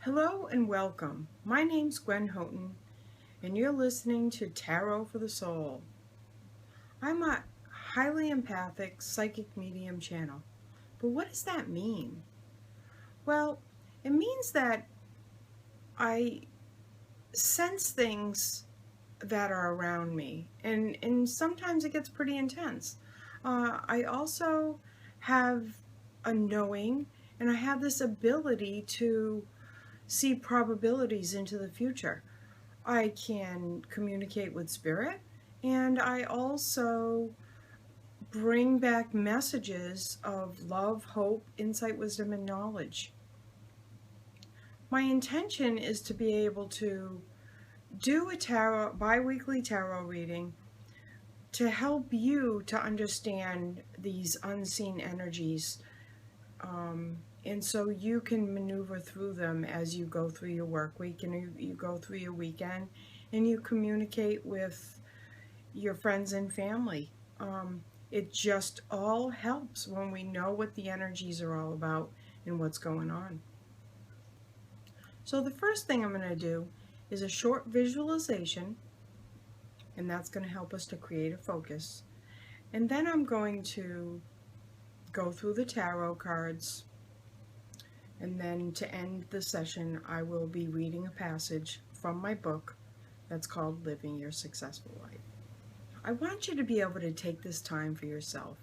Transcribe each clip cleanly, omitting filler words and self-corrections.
Hello and welcome. My name's Gwen Houghton, and you're listening to Tarot for the Soul. I'm a highly empathic psychic medium channel. But what does that mean? Well, it means that I sense things that are around me, and sometimes it gets pretty intense. I also have a knowing, and I have this ability to see probabilities into the future. I can communicate with spirit, and I also bring back messages of love, hope, insight, wisdom, and knowledge. My intention is to be able to do a bi-weekly tarot reading to help you to understand these unseen energies, and so you can maneuver through them as you go through your work week and you go through your weekend, and you communicate with your friends and family. It just all helps when we know what the energies are all about and what's going on. So the first thing I'm going to do is a short visualization, and that's going to help us to create a focus. And then I'm going to go through the tarot cards, and then to end the session I will be reading a passage from my book that's called Living Your Successful Life. I want you to be able to take this time for yourself.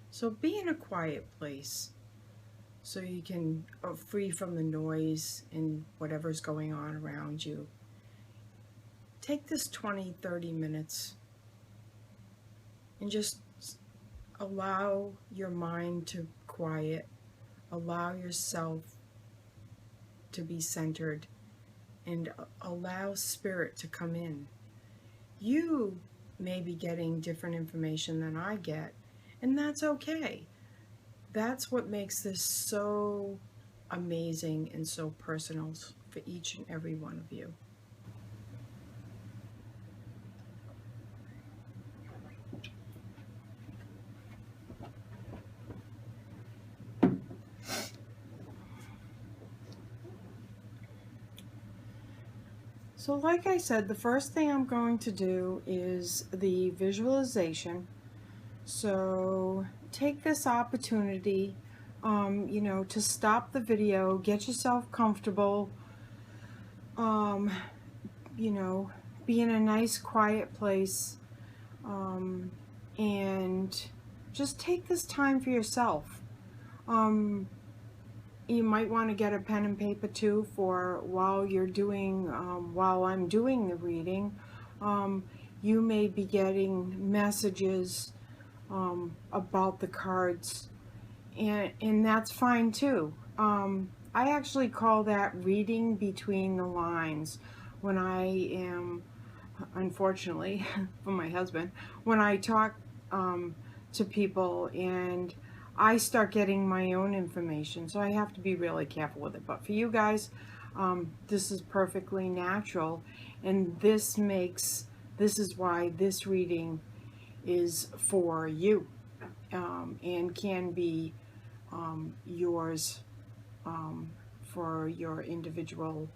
So be in a quiet place so you can free from the noise and whatever's going on around you. Take this 20-30 minutes and just allow your mind to quiet. Allow yourself to be centered and allow spirit to come in. You may be getting different information than I get, and that's okay. That's what makes this so amazing and so personal for each and every one of you. So like I said, the first thing I'm going to do is the visualization. So take this opportunity, to stop the video, get yourself comfortable, be in a nice quiet place, and just take this time for yourself. You might want to get a pen and paper too for while I'm doing the reading. You may be getting messages about the cards, and that's fine too. I actually call that reading between the lines when I am, unfortunately, for my husband, when I talk to people and I start getting my own information, so I have to be really careful with it. But for you guys, this is perfectly natural, and this is why this reading is for you, and can be yours for your individual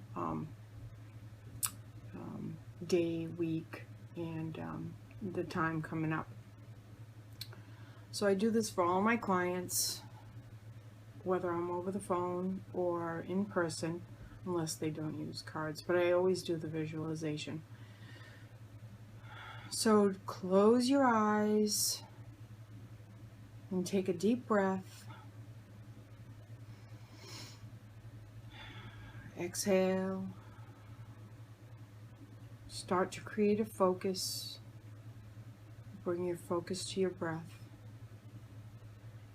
day, week, and the time coming up. So I do this for all my clients, whether I'm over the phone or in person, unless they don't use cards, but I always do the visualization. So close your eyes and take a deep breath. Exhale. Start to create a focus. Bring your focus to your breath.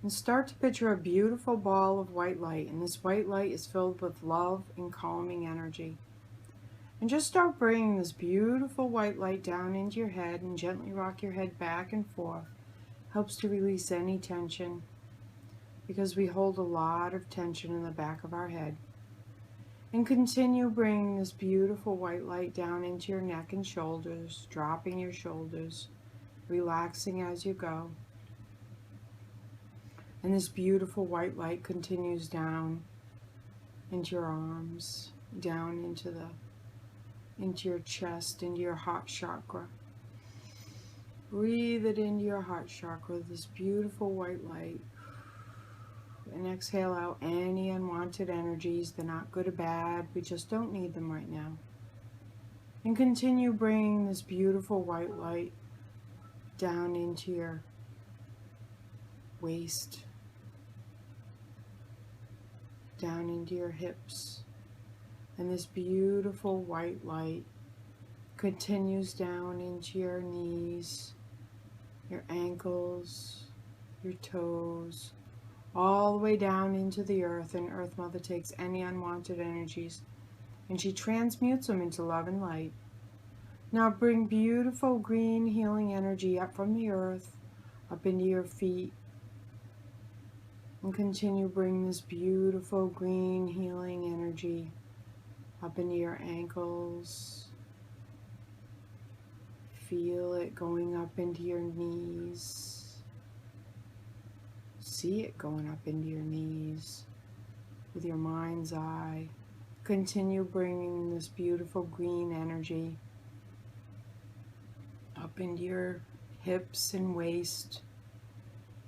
And start to picture a beautiful ball of white light. And this white light is filled with love and calming energy. And just start bringing this beautiful white light down into your head and gently rock your head back and forth. Helps to release any tension, because we hold a lot of tension in the back of our head. And continue bringing this beautiful white light down into your neck and shoulders, dropping your shoulders, relaxing as you go. And this beautiful white light continues down into your arms, down into your chest, into your heart chakra. Breathe it into your heart chakra, this beautiful white light. And exhale out any unwanted energies. They're not good or bad. We just don't need them right now. And continue bringing this beautiful white light down into your waist, down into your hips. And this beautiful white light continues down into your knees, your ankles, your toes, all the way down into the earth. And Earth Mother takes any unwanted energies and she transmutes them into love and light. Now bring beautiful green healing energy up from the earth, up into your feet. And continue bring this beautiful green healing energy up into your ankles. Feel it going up into your knees. See it going up into your knees with your mind's eye. Continue bringing this beautiful green energy up into your hips and waist.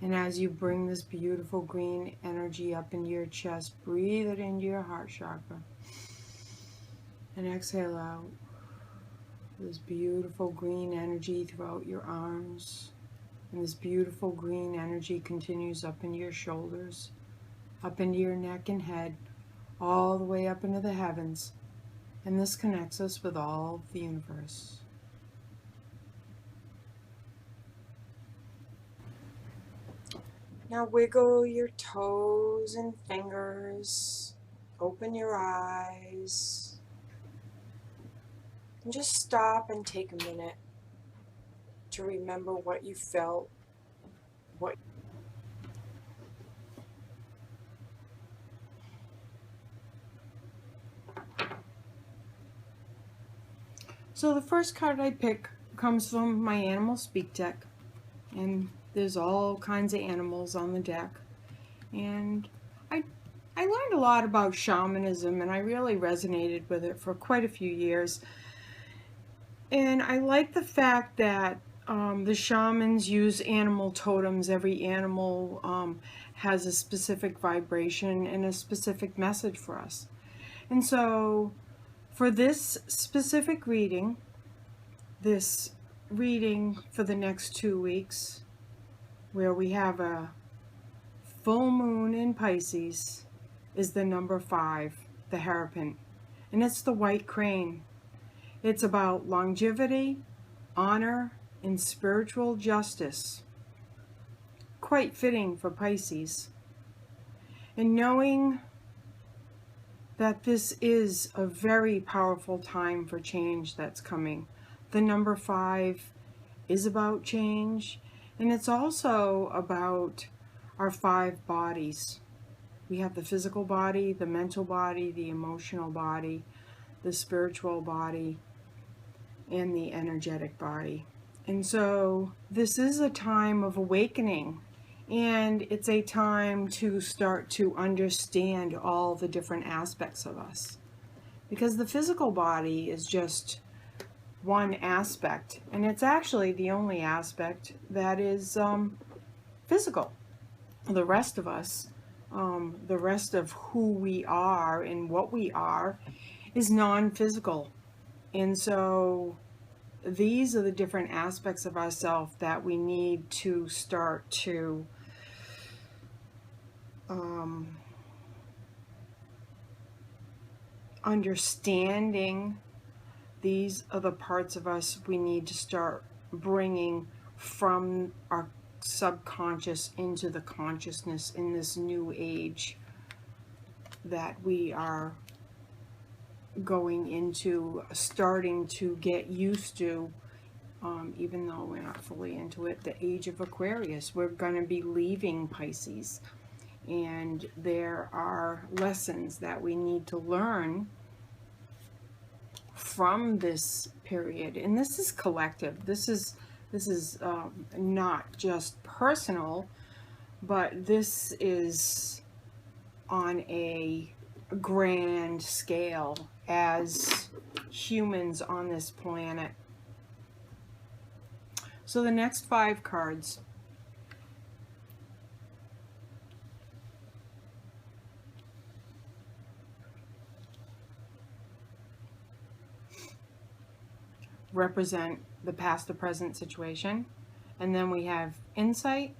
And as you bring this beautiful green energy up into your chest, breathe it into your heart chakra. And exhale out this beautiful green energy throughout your arms. And this beautiful green energy continues up into your shoulders, up into your neck and head, all the way up into the heavens. And this connects us with all of the universe. Now wiggle your toes and fingers. Open your eyes. And just stop and take a minute to remember what you felt. So the first card I pick comes from my Animal Speak deck, and there's all kinds of animals on the deck. And I learned a lot about shamanism, and I really resonated with it for quite a few years. And I like the fact that the shamans use animal totems. Every animal has a specific vibration and a specific message for us. And so for this specific reading, for the next 2 weeks, where we have a full moon in Pisces, is the number 5, the Hierophant. And it's the white crane. It's about longevity, honor, and spiritual justice. Quite fitting for Pisces. And knowing that this is a very powerful time for change that's coming. The number 5 is about change, and it's also about our 5 bodies. We have the physical body, the mental body, the emotional body, the spiritual body, and the energetic body. And so this is a time of awakening, and it's a time to start to understand all the different aspects of us. Because the physical body is just one aspect, and it's actually the only aspect that is physical. The rest of us, the rest of who we are and what we are, is non-physical. And so these are the different aspects of ourselves that we need to start to understanding. These are the parts of us we need to start bringing from our subconscious into the consciousness in this new age that we are going into, starting to get used to, even though we're not fully into it, the age of Aquarius. We're going to be leaving Pisces, and there are lessons that we need to learn from this period. And this is collective. This is not just personal, but this is on a grand scale as humans on this planet. So the next 5 cards represent the past, the present situation. And then we have insight,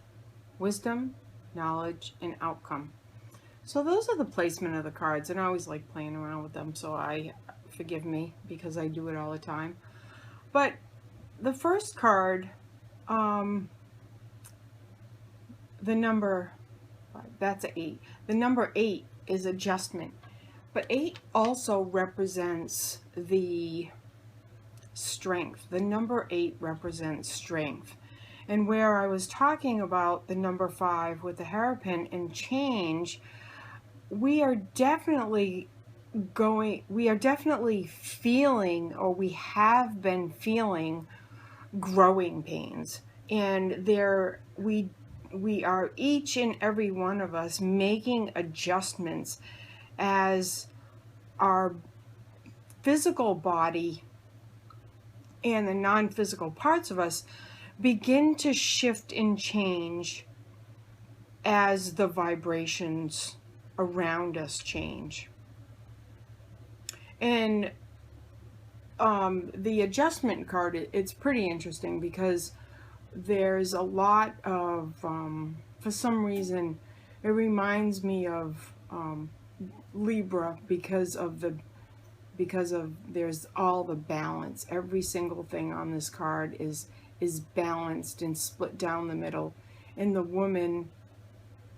wisdom, knowledge, and outcome. So those are the placement of the cards, and I always like playing around with them, so forgive me because I do it all the time. But the first card, the number, that's an 8. The number 8 is adjustment. But 8 also represents the strength. The number 8 represents strength. And where I was talking about the number 5 with the Hierophant and change, we are definitely feeling, or we have been feeling, growing pains. And we are, each and every one of us, making adjustments as our physical body and the non-physical parts of us begin to shift and change as the vibrations around us change. And the adjustment card, it's pretty interesting because there's a lot of, for some reason, it reminds me of Libra because there's all the balance. Every single thing on this card is balanced and split down the middle. And the woman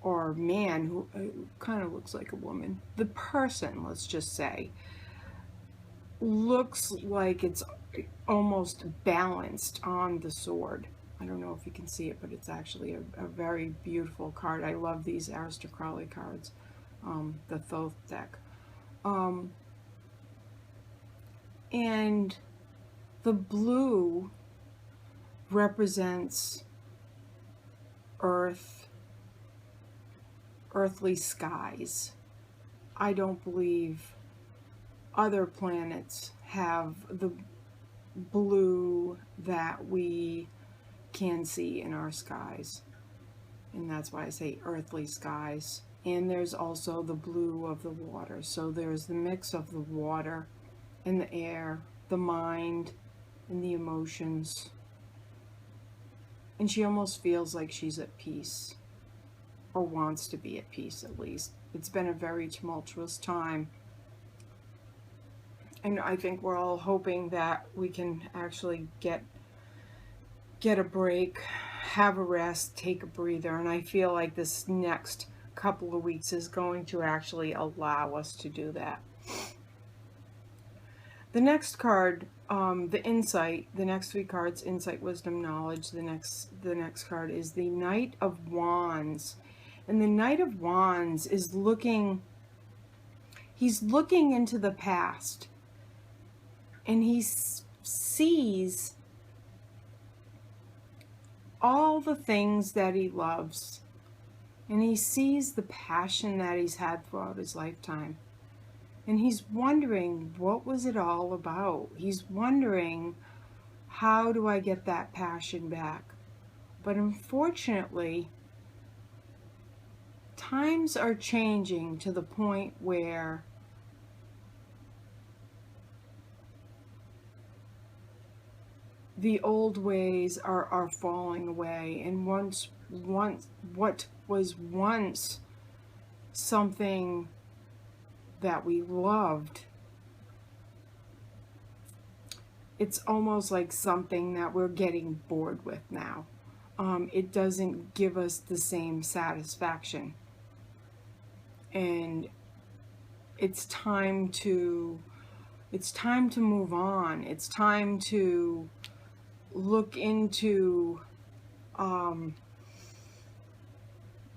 or man, who kind of looks like a woman, the person, let's just say, looks like it's almost balanced on the sword. I don't know if you can see it, but it's actually a very beautiful card. I love these aristocratic cards, the Thoth deck. And the blue represents earthly skies. I don't believe other planets have the blue that we can see in our skies. And that's why I say earthly skies. And there's also the blue of the water. So there's the mix of the water and the air, the mind, and the emotions. And she almost feels like she's at peace, or wants to be at peace at least. It's been a very tumultuous time. And I think we're all hoping that we can actually get a break, have a rest, take a breather. And I feel like this next couple of weeks is going to actually allow us to do that. The next card, the insight, the next 3 cards, insight, wisdom, knowledge. The next card is the Knight of Wands. And the Knight of Wands is he's looking into the past. And he sees all the things that he loves. And he sees the passion that he's had throughout his lifetime. And he's wondering, what was it all about? He's wondering, how do I get that passion back? But unfortunately, times are changing to the point where the old ways are falling away. And what was once something that we loved, it's almost like something that we're getting bored with now. It doesn't give us the same satisfaction. And it's time to move on. It's time to look into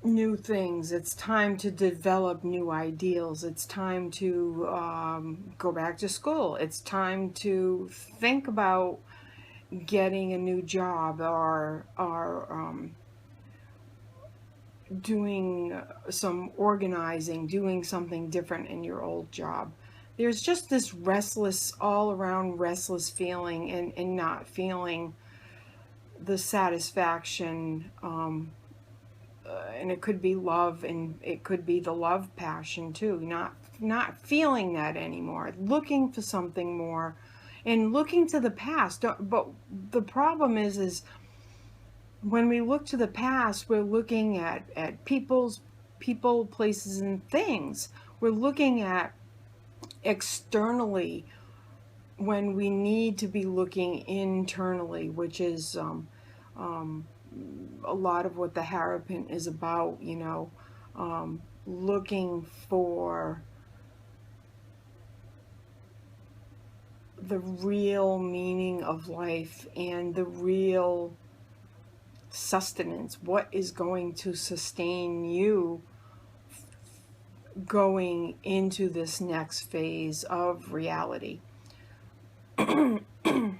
new things. It's time to develop new ideals. It's time to go back to school. It's time to think about getting a new job or doing some organizing, doing something different in your old job. There's just this restless, all around restless feeling, and not feeling the satisfaction, and it could be love, and it could be the love passion too, not feeling that anymore, looking for something more, and looking to the past. But the problem is when we look to the past, we're looking at people, places, and things. We're looking at externally when we need to be looking internally, which is a lot of what the Hierophant is about, looking for the real meaning of life and the real sustenance. What is going to sustain you going into this next phase of reality? The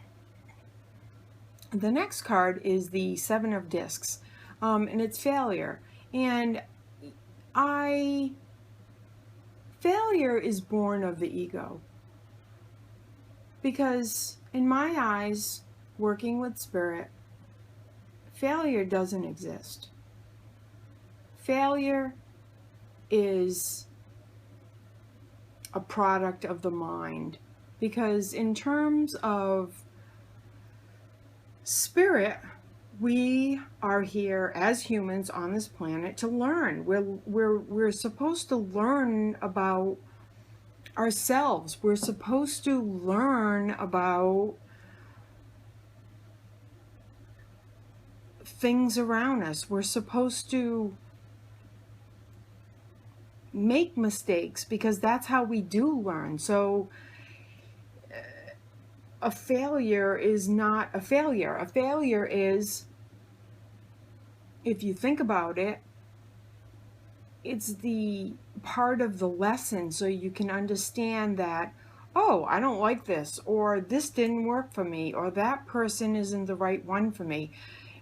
next card is the Seven of Discs, and it's failure. And failure is born of the ego. Because in my eyes, working with spirit, failure doesn't exist. Failure is a product of the mind. Because in terms of spirit, we are here as humans on this planet to learn. We're supposed to learn about ourselves. We're supposed to learn about things around us. We're supposed to make mistakes because that's how we do learn. So a failure is not a failure. A failure is, if you think about it, it's the part of the lesson, so you can understand that, oh, I don't like this, or this didn't work for me, or that person isn't the right one for me.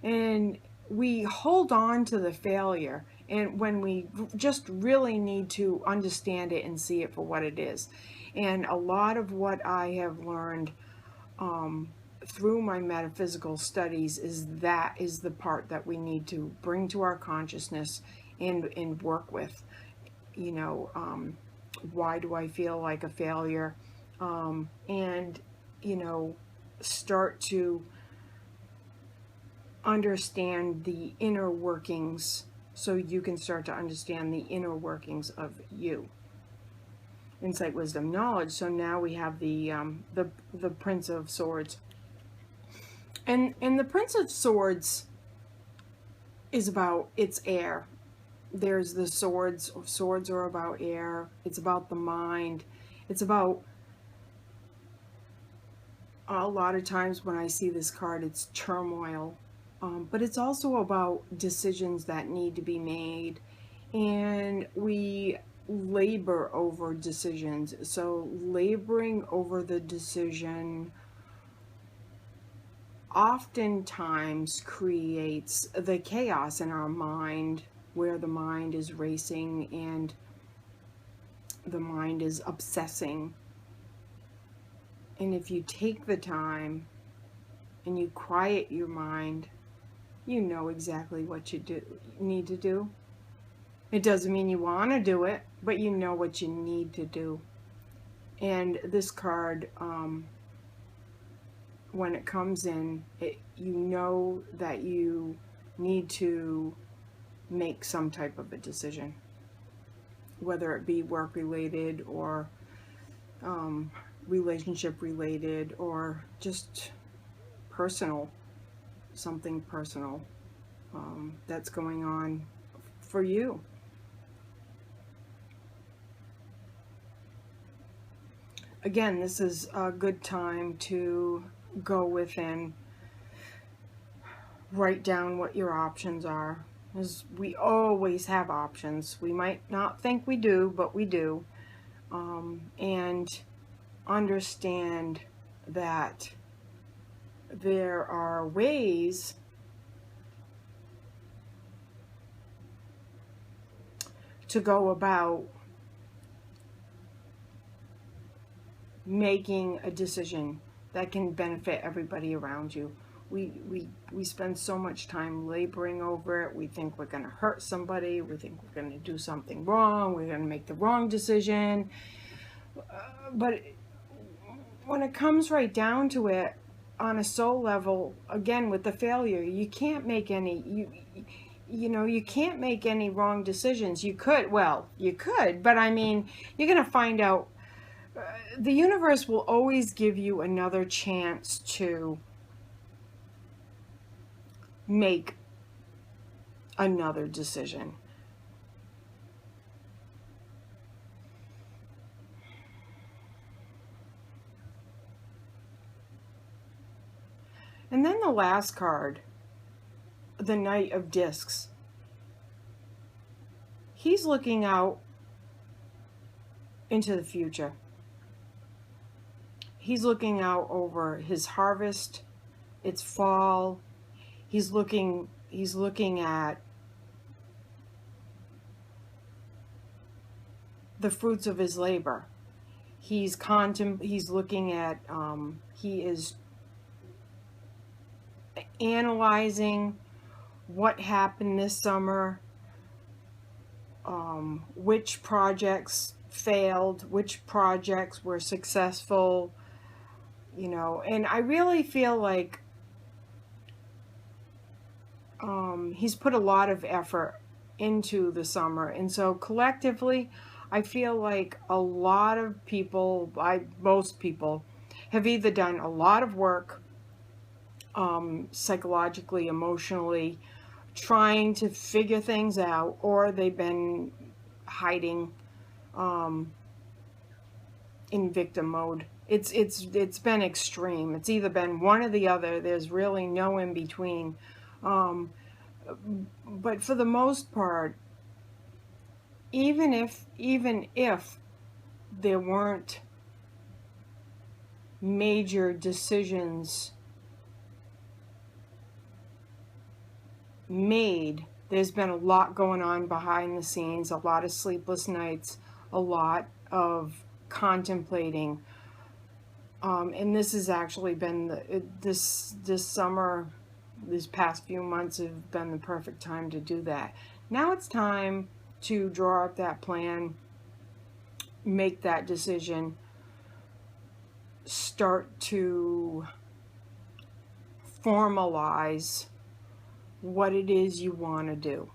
And we hold on to the failure, and when we just really need to understand it and see it for what it is. And a lot of what I have learned through my metaphysical studies is the part that we need to bring to our consciousness and work with. Why do I feel like a failure? And start to understand the inner workings, so you can start to understand the inner workings of you. Insight, wisdom, knowledge. So now we have the Prince of Swords, and the Prince of Swords is about, it's air. There's the swords. Swords are about air. It's about the mind. It's about, a lot of times when I see this card, it's turmoil, but it's also about decisions that need to be made, and we labor over decisions. So laboring over the decision oftentimes creates the chaos in our mind, where the mind is racing and the mind is obsessing. And if you take the time and you quiet your mind, you know exactly what you need to do. It doesn't mean you want to do it, but you know what you need to do. And this card, when it comes in, you know that you need to make some type of a decision, whether it be work related or relationship related, or just personal, something personal that's going on for you. Again, this is a good time to go within, write down what your options are, because we always have options. We might not think we do, but we do. And understand that there are ways to go about making a decision that can benefit everybody around you. We spend so much time laboring over it. We think we're going to hurt somebody. We think we're going to do something wrong. We're going to make the wrong decision. But when it comes right down to it, on a soul level, again, with the failure, you can't make any, you can't make any wrong decisions. You could, but I mean, you're going to find out, the universe will always give you another chance to make another decision. And then the last card, the Knight of Discs. He's looking out into the future. He's looking out over his harvest. It's fall. He's looking at the fruits of his labor. He's looking at, he is analyzing what happened this summer, which projects failed, which projects were successful, and I really feel like he's put a lot of effort into the summer. And so collectively, I feel like a lot of people, most people, have either done a lot of work psychologically, emotionally, trying to figure things out, or they've been hiding in victim mode. It's been extreme. It's either been one or the other. There's really no in between. But for the most part, even if there weren't major decisions made, there's been a lot going on behind the scenes, a lot of sleepless nights, a lot of contemplating. And this has actually been this summer, these past few months have been the perfect time to do that. Now it's time to draw up that plan, make that decision, start to formalize what it is you want to do.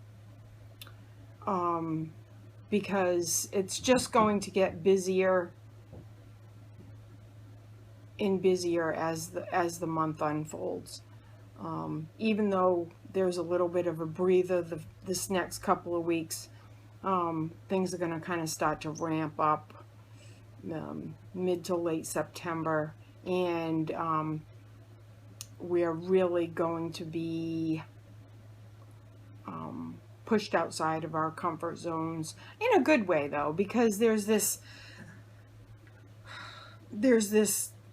Because it's just going to get busier and busier as the month unfolds. Even though there's a little bit of a breather this next couple of weeks, things are going to kind of start to ramp up mid to late September, and we're really going to be pushed outside of our comfort zones in a good way, though, because there's this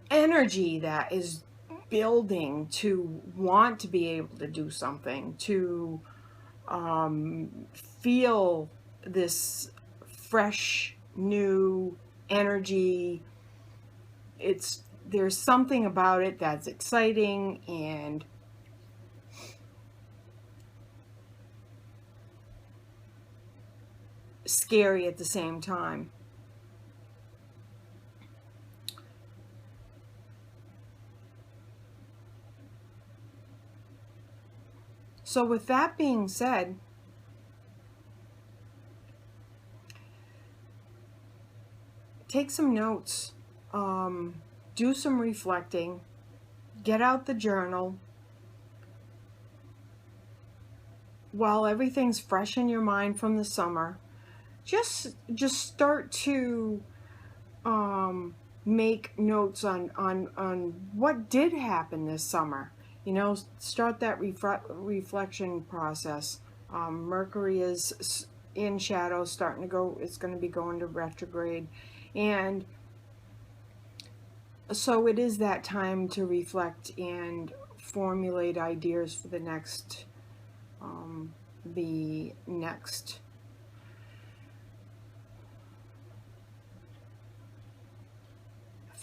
energy that is building to want to be able to do something, to feel this fresh new energy. There's something about it that's exciting and scary at the same time. So with that being said, take some notes, do some reflecting, get out the journal. While everything's fresh in your mind from the summer, just start to make notes on what did happen this summer. Start that reflection process. Mercury is in shadow, starting to go. It's going to be going to retrograde, and so it is that time to reflect and formulate ideas for the next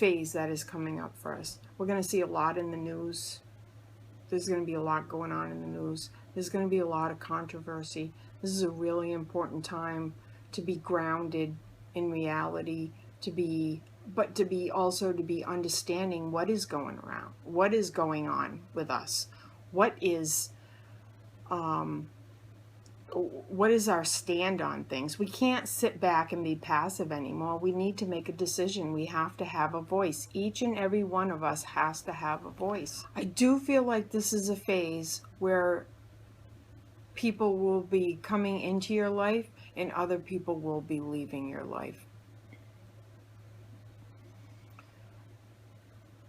phase that is coming up for us. We're going to see a lot in the news. There's going to be a lot going on in the news. There's going to be a lot of controversy. This is a really important time to be grounded in reality, to be understanding what is going around, what is going on with us, what is our stand on things. We can't sit back and be passive anymore. We need to make a decision. We have to have a voice. Each and every one of us has to have a voice. I do feel like this is a phase where people will be coming into your life and other people will be leaving your life.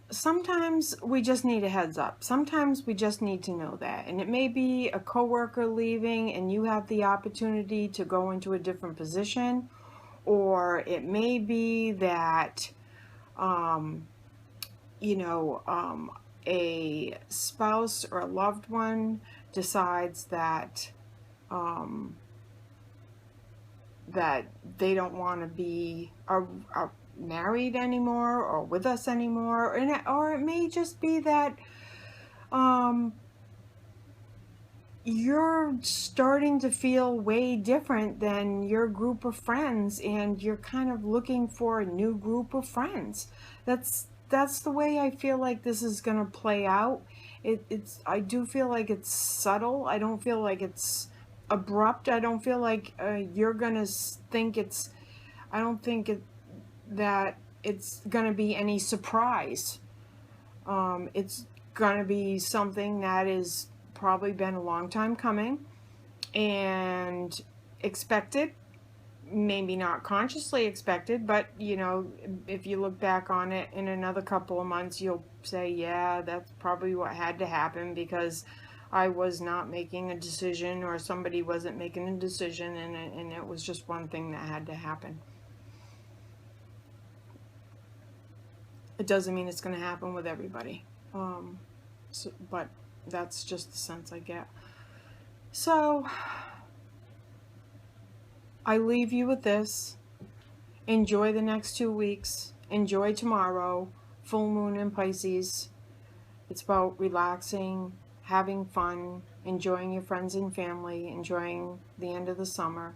Sometimes we just need a heads up. Sometimes we just need to know that. And it may be a coworker leaving and you have the opportunity to go into a different position. Or it may be that, a spouse or a loved one decides that that they don't want to be married anymore or with us anymore, or it may just be that you're starting to feel way different than your group of friends and you're kind of looking for a new group of friends. That's the way I feel like this is going to play out. I do feel like it's subtle. I don't feel like it's abrupt. I don't feel like you're going to think I don't think that it's going to be any surprise. It's going to be something that is probably been a long time coming and expected, maybe not consciously expected, but if you look back on it in another couple of months, you'll say, yeah, that's probably what had to happen because I was not making a decision or somebody wasn't making a decision, and it was just one thing that had to happen. It doesn't mean it's going to happen with everybody, but that's just the sense I get. So I leave you with this. Enjoy the next 2 weeks. Enjoy tomorrow, full moon in Pisces. It's about relaxing, having fun, enjoying your friends and family, enjoying the end of the summer.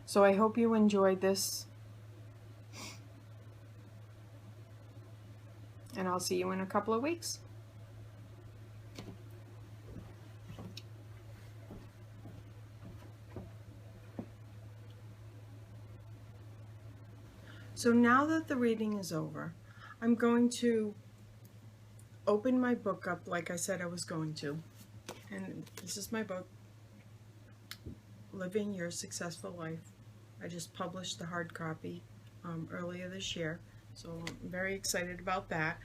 So I hope you enjoyed this. And I'll see you in a couple of weeks. So now that the reading is over, I'm going to open my book up like I said I was going to. And this is my book, Living Your Successful Life. I just published the hard copy earlier this year. So I'm very excited about that.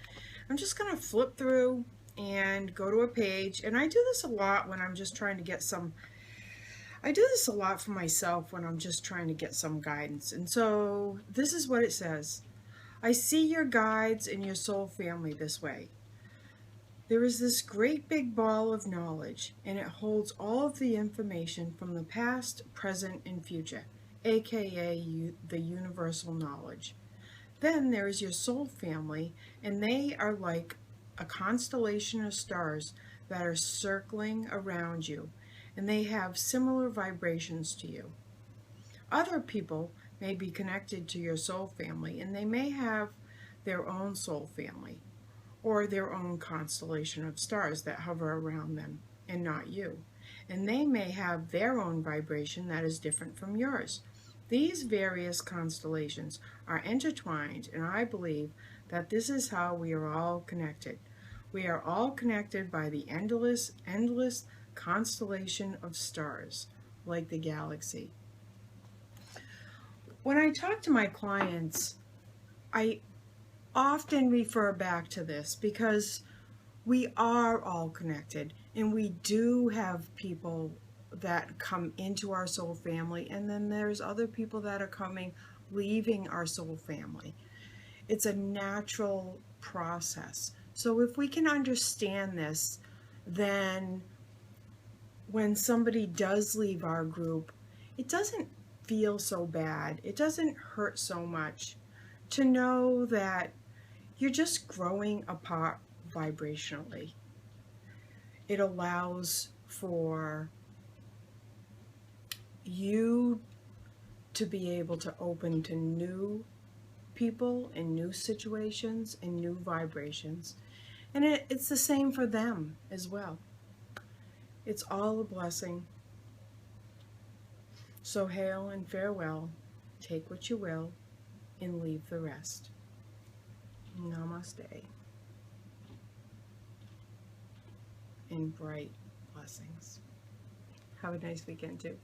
I'm just going to flip through and go to a page. And I do this a lot when I'm just trying to get some, I do this a lot for myself when I'm just trying to get some guidance. And so this is what it says. I see your guides and your soul family this way. There is this great big ball of knowledge, and it holds all of the information from the past, present, and future, aka the universal knowledge. Then there is your soul family, and they are like a constellation of stars that are circling around you, and they have similar vibrations to you. Other people may be connected to your soul family, and they may have their own soul family, or their own constellation of stars that hover around them, and not you. And they may have their own vibration that is different from yours. These various constellations are intertwined, and I believe that this is how we are all connected. We are all connected by the endless constellation of stars, like the galaxy. When I talk to my clients, I often refer back to this because we are all connected, and we do have people that come into our soul family, and then there's other people that are leaving our soul family. It's a natural process. So if we can understand this, then when somebody does leave our group, it doesn't feel so bad. It doesn't hurt so much to know that you're just growing apart vibrationally. It allows for you to be able to open to new people and new situations and new vibrations. And it's the same for them as well. It's all a blessing. So hail and farewell. Take what you will and leave the rest. Namaste. And bright blessings. Have a nice weekend too.